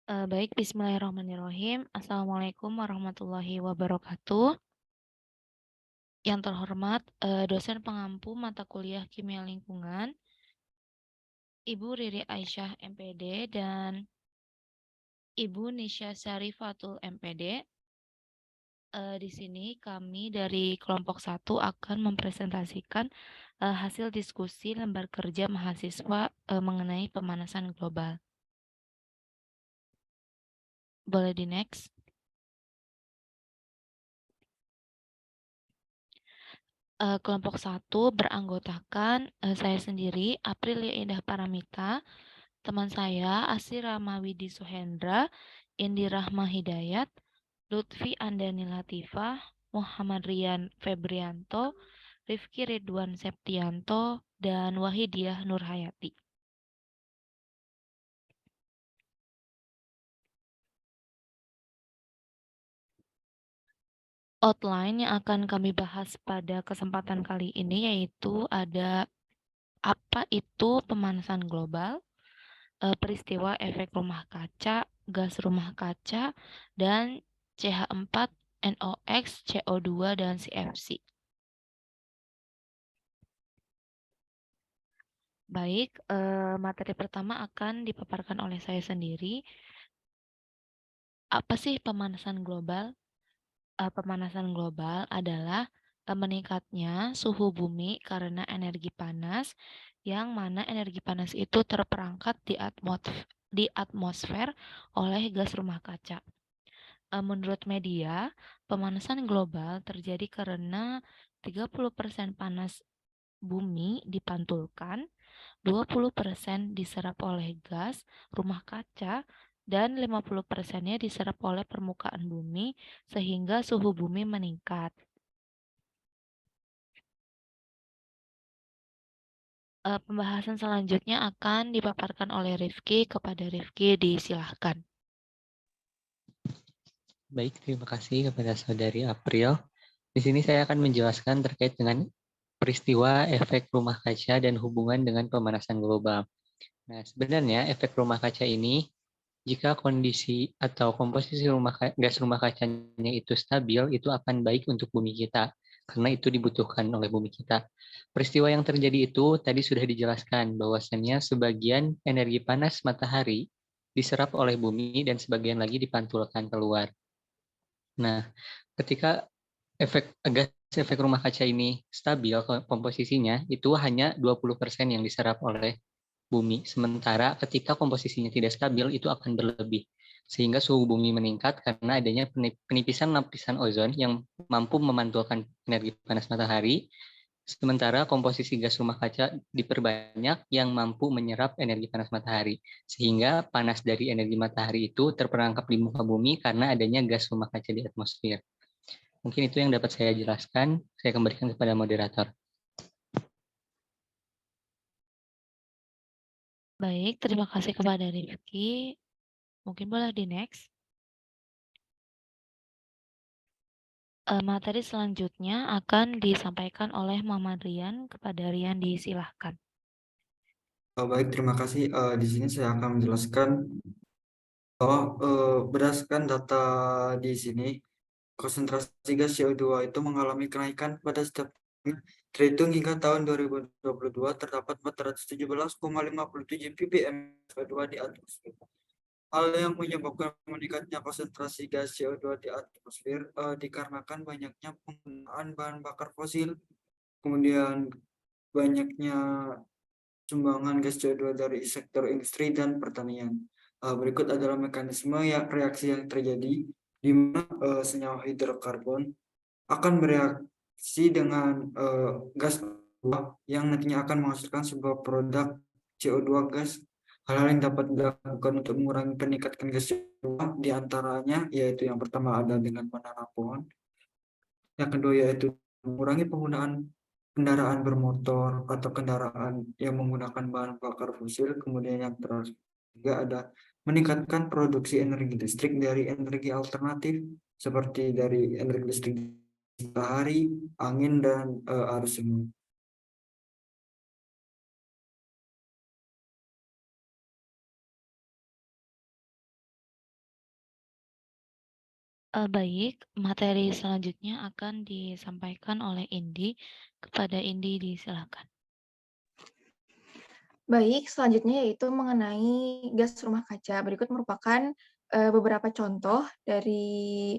Baik, bismillahirrahmanirrahim. Assalamualaikum warahmatullahi wabarakatuh. Yang terhormat, dosen pengampu mata kuliah Kimia Lingkungan, Ibu Riri Aisyah MPD dan Ibu Nisha Syarifatul MPD. Di sini kami dari kelompok 1 akan mempresentasikan hasil diskusi lembar kerja mahasiswa mengenai pemanasan global. Boleh di next. Kelompok 1 beranggotakan saya sendiri, Aprilia Indah Paramita, teman saya Asri Ramawidi Suhendra, Indi Rahma Hidayat, Lutfi Andani Latifah, Muhammad Rian Febrianto, Rifki Ridwan Septianto, dan Wahidiyah Nurhayati. Outline yang akan kami bahas pada kesempatan kali ini yaitu ada apa itu pemanasan global, peristiwa efek rumah kaca, gas rumah kaca, dan CH4, NOx, CO2, dan CFC. Baik, materi pertama akan dipaparkan oleh saya sendiri. Apa sih pemanasan global? Pemanasan global adalah meningkatnya suhu bumi karena energi panas, yang mana energi panas itu terperangkap di atmosfer oleh gas rumah kaca. Menurut media, pemanasan global terjadi karena 30% panas bumi dipantulkan, 20% diserap oleh gas rumah kaca, dan 50%-nya diserap oleh permukaan bumi sehingga suhu bumi meningkat. Pembahasan selanjutnya akan dipaparkan oleh Rifki. Kepada Rifki disilahkan. Baik, terima kasih kepada Saudari April. Di sini saya akan menjelaskan terkait dengan peristiwa efek rumah kaca dan hubungan dengan pemanasan global. Nah, sebenarnya efek rumah kaca ini, jika kondisi atau komposisi gas rumah kacanya itu stabil, itu akan baik untuk bumi kita, karena itu dibutuhkan oleh bumi kita. Peristiwa yang terjadi itu tadi sudah dijelaskan, bahwasannya sebagian energi panas matahari diserap oleh bumi dan sebagian lagi dipantulkan keluar. Nah, ketika efek rumah kaca ini stabil komposisinya, itu hanya 20% yang diserap oleh bumi. Sementara ketika komposisinya tidak stabil, itu akan berlebih. Sehingga suhu bumi meningkat karena adanya penipisan lapisan ozon yang mampu memantulkan energi panas matahari. Sementara komposisi gas rumah kaca diperbanyak yang mampu menyerap energi panas matahari. Sehingga panas dari energi matahari itu terperangkap di muka bumi karena adanya gas rumah kaca di atmosfer. Mungkin itu yang dapat saya jelaskan. Saya kembalikan kepada moderator. Baik, terima kasih kepada Rifki. Mungkin boleh di next. Materi selanjutnya akan disampaikan oleh Muhammad Rian. Kepada Rian disilahkan. Baik, terima kasih. Di sini saya akan menjelaskan bahwa berdasarkan data di sini, konsentrasi gas CO2 itu mengalami kenaikan pada setiap tahun. Terhitung hingga tahun 2022 terdapat 417,57 ppm CO2 di atmosfer. Hal yang menyebabkan meningkatnya konsentrasi gas CO2 di atmosfer dikarenakan banyaknya penggunaan bahan bakar fosil, kemudian banyaknya sumbangan gas CO2 dari sektor industri dan pertanian. Berikut adalah mekanisme reaksi yang terjadi di mana senyawa hidrokarbon akan bereaksi dengan gas yang nantinya akan menghasilkan sebuah produk CO2 gas. Hal-hal yang dapat dilakukan untuk mengurangi peningkatan gas CO2 diantaranya yaitu yang pertama ada dengan menanam pohon, yang kedua yaitu mengurangi penggunaan kendaraan bermotor atau kendaraan yang menggunakan bahan bakar fosil. Kemudian yang terakhir juga ada meningkatkan produksi energi listrik dari energi alternatif seperti dari energi listrik matahari, angin, dan arus sungai. Baik, materi selanjutnya akan disampaikan oleh Indi. Kepada Indi disilakan. Baik, selanjutnya yaitu mengenai gas rumah kaca. Berikut merupakan beberapa contoh dari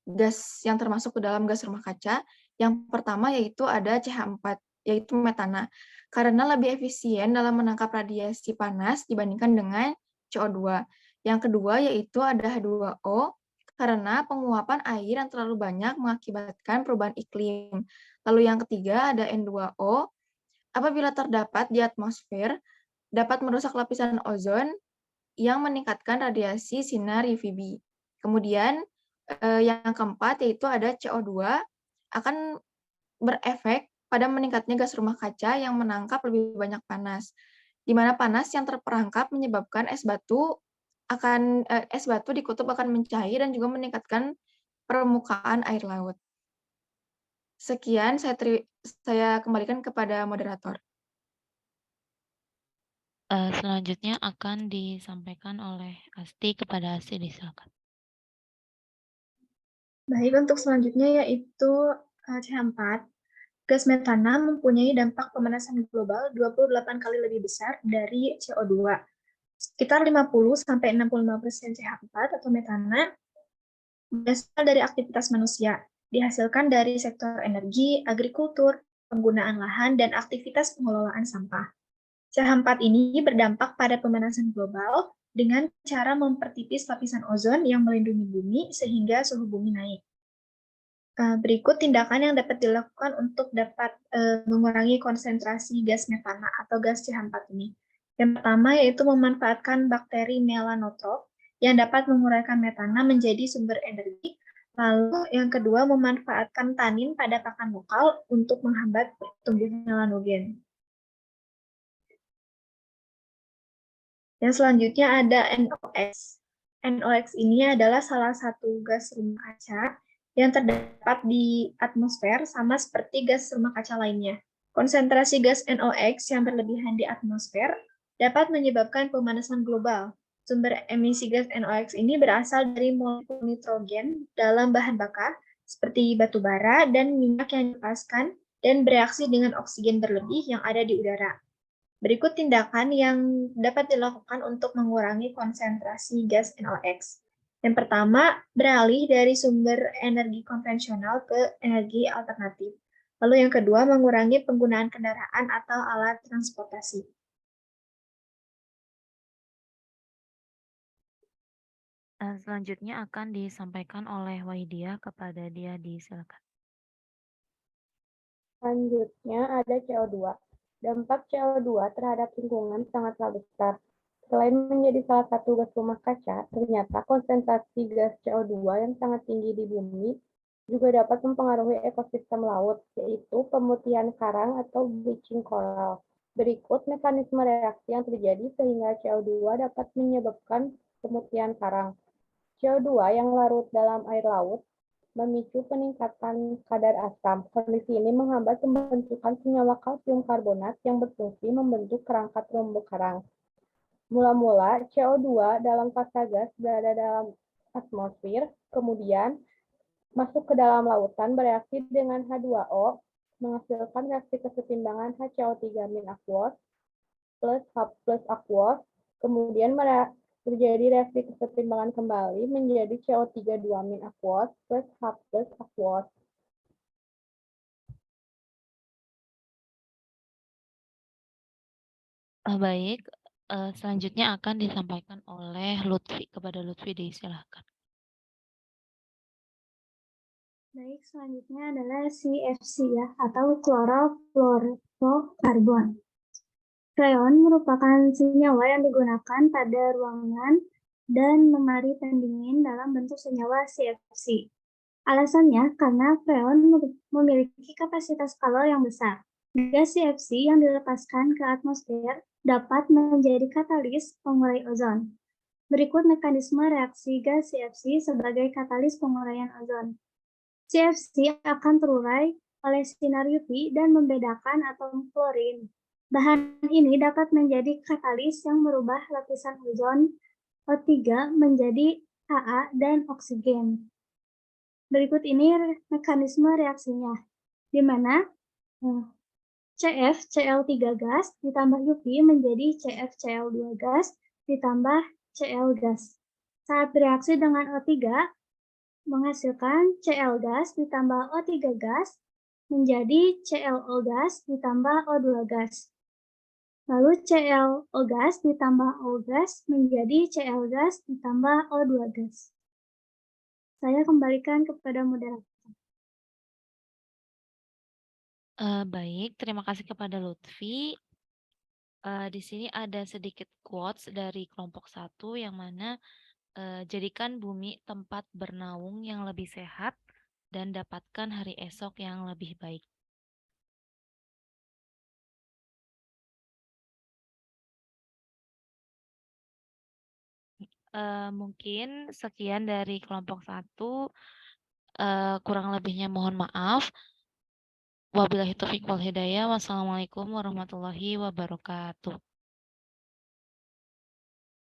gas yang termasuk ke dalam gas rumah kaca. Yang pertama yaitu ada CH4, yaitu metana. Karena lebih efisien dalam menangkap radiasi panas dibandingkan dengan CO2. Yang kedua yaitu ada H2O, karena penguapan air yang terlalu banyak mengakibatkan perubahan iklim. Lalu yang ketiga ada N2O, apabila terdapat di atmosfer, dapat merusak lapisan ozon yang meningkatkan radiasi sinar UVB. Kemudian yang keempat yaitu ada CO2, akan berefek pada meningkatnya gas rumah kaca yang menangkap lebih banyak panas, di mana panas yang terperangkap menyebabkan es batu di kutub akan mencair dan juga meningkatkan permukaan air laut. Sekian, saya kembalikan kepada moderator. Selanjutnya akan disampaikan oleh Asti. Kepada Asti disilakan. Baik, untuk selanjutnya yaitu CH4. Gas metana mempunyai dampak pemanasan global 28 kali lebih besar dari CO2. Sekitar 50-65% CH4 atau metana berasal dari aktivitas manusia, dihasilkan dari sektor energi, agrikultur, penggunaan lahan, dan aktivitas pengelolaan sampah. CH4 ini berdampak pada pemanasan global dengan cara mempertipis lapisan ozon yang melindungi bumi sehingga suhu bumi naik. Berikut tindakan yang dapat dilakukan untuk dapat mengurangi konsentrasi gas metana atau gas CH4 ini. Yang pertama yaitu memanfaatkan bakteri melanotrop yang dapat menguraikan metana menjadi sumber energi. Lalu yang kedua memanfaatkan tanin pada pakan lokal untuk menghambat pertumbuhan melanogen. Yang selanjutnya ada NOx. NOx ini adalah salah satu gas rumah kaca yang terdapat di atmosfer sama seperti gas rumah kaca lainnya. Konsentrasi gas NOx yang berlebihan di atmosfer dapat menyebabkan pemanasan global. Sumber emisi gas NOx ini berasal dari molekul nitrogen dalam bahan bakar seperti batu bara dan minyak yang dilepaskan dan bereaksi dengan oksigen berlebih yang ada di udara. Berikut tindakan yang dapat dilakukan untuk mengurangi konsentrasi gas NOx. Yang pertama, beralih dari sumber energi konvensional ke energi alternatif. Lalu yang kedua, mengurangi penggunaan kendaraan atau alat transportasi. Selanjutnya akan disampaikan oleh Waidia. Kepada dia disilakan. Selanjutnya ada CO2. Dampak CO2 terhadap lingkungan sangatlah besar. Selain menjadi salah satu gas rumah kaca, ternyata konsentrasi gas CO2 yang sangat tinggi di bumi juga dapat mempengaruhi ekosistem laut, yaitu pemutihan karang atau bleaching coral. Berikut mekanisme reaksi yang terjadi sehingga CO2 dapat menyebabkan pemutihan karang. CO2 yang larut dalam air laut memicu peningkatan kadar asam. Kondisi ini menghambat pembentukan senyawa kalsium karbonat yang berfungsi membentuk kerangka terumbu karang. Mula-mula, CO2 dalam fasa gas berada dalam atmosfer, kemudian masuk ke dalam lautan bereaksi dengan H2O, menghasilkan reaksi kesetimbangan HCO3- plus H plus aquos, kemudian terjadi reaksi kesetimbangan kembali menjadi CO3 2- plus H plus aquos. Baik, selanjutnya akan disampaikan oleh Lutfi. Kepada Lutfi disilakan. Baik, selanjutnya adalah CFC ya, atau chlorofluorokarbon. Freon merupakan senyawa yang digunakan pada ruangan dan lemari pendingin dalam bentuk senyawa CFC. Alasannya karena freon memiliki kapasitas kalor yang besar. Gas CFC yang dilepaskan ke atmosfer dapat menjadi katalis pengurai ozon. Berikut mekanisme reaksi gas CFC sebagai katalis penguraian ozon. CFC akan terurai oleh sinar UV dan membedakan atom klorin. Bahan ini dapat menjadi katalis yang merubah lapisan ozon O3 menjadi Ha dan oksigen. Berikut ini mekanisme reaksinya, di mana CFCl3 gas ditambah UV menjadi CFCl2 gas ditambah Cl gas. Saat bereaksi dengan O3, menghasilkan Cl gas ditambah O3 gas menjadi ClO gas ditambah O2 gas. Lalu ClO gas ditambah O gas menjadi Cl gas ditambah O2 gas. Saya kembalikan kepada moderator. Baik, terima kasih kepada Lutfi. Di sini ada sedikit quotes dari kelompok 1 yang mana jadikan bumi tempat bernaung yang lebih sehat dan dapatkan hari esok yang lebih baik. Mungkin sekian dari kelompok 1. Kurang lebihnya mohon maaf. Wabillahi taufiq wal hidayah. Wassalamualaikum warahmatullahi wabarakatuh.